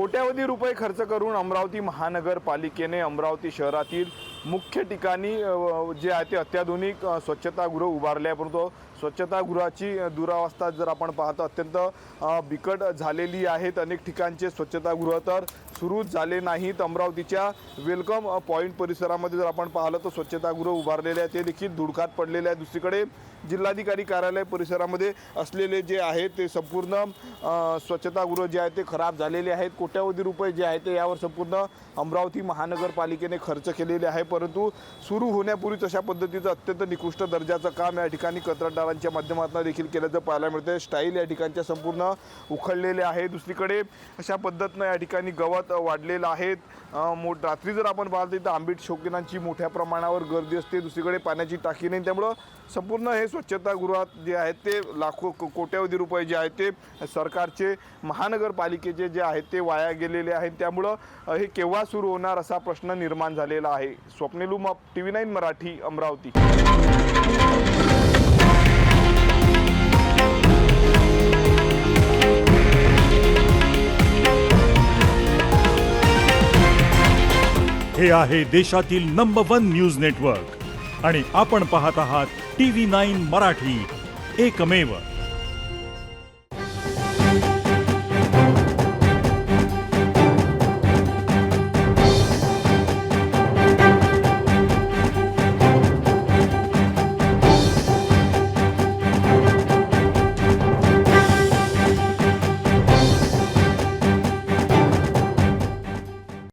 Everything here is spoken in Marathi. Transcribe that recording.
कोट्यावधी रुपये खर्च करून अमरावती महानगरपालिकेने अमरावती शहरातील मुख्य ठिकाणी जे आहे ते अत्याधुनिक स्वच्छतागृह उभारले आहे। परंतु स्वच्छतागृहाची दुरावस्था जर आपण पाहतो अत्यंत बिकट झालेली आहेत। अनेक ठिकाणचे स्वच्छतागृह तर सुरूच झाले नाहीत। अमरावतीच्या वेलकम पॉइंट परिसरामध्ये जर आपण पाहिलं तर स्वच्छतागृह उभारलेले आहे ते देखील धुडकात पडलेले आहे। दुसरीकडे जिल्हाधिकारी कार्यालय परिसरामध्ये असलेले जे आहे ते संपूर्ण स्वच्छतागृह जे आहे ते खराब झालेले आहेत। कोट्यावधी रुपये जे आहे ते यावर संपूर्ण अमरावती महानगरपालिकेने खर्च केलेले आहे। परंतु सुरू होण्यापूर्वीच अशा पद्धतीचं अत्यंत निकृष्ट दर्जाचं काम या ठिकाणी कंत्राटदारांच्या माध्यमातून देखील केल्याचं पाहायला मिळते। स्टाईल या ठिकाणच्या संपूर्ण उखडलेले आहे। दुसरीकडे अशा पद्धतीने या ठिकाणी गवत वाढलेलं आहे। रात्री जर आपण पाहिलं तर आंबीट शौकीनांची मोठ्या प्रमाणावर गर्दी असते। दुसरीकडे पाण्याची टाकी नाही, त्यामुळे संपूर्ण हे स्वच्छतागृहात जे आहेत ते लाखो कोट्यावधी रुपये जे आहेत ते सरकारचे महानगरपालिकेचे जे आहेत ते वाया गेलेले आहेत। त्यामुळे हे केव्हा सुरू होणार असा प्रश्न निर्माण झालेला आहे। स्वप्नील उमाप, TV9 मराठी, अमरावती। हे आहे देशातील नंबर 1 न्यूज नेटवर्क आणि आपण पाहत आहात TV9 मराठी, एकमेव।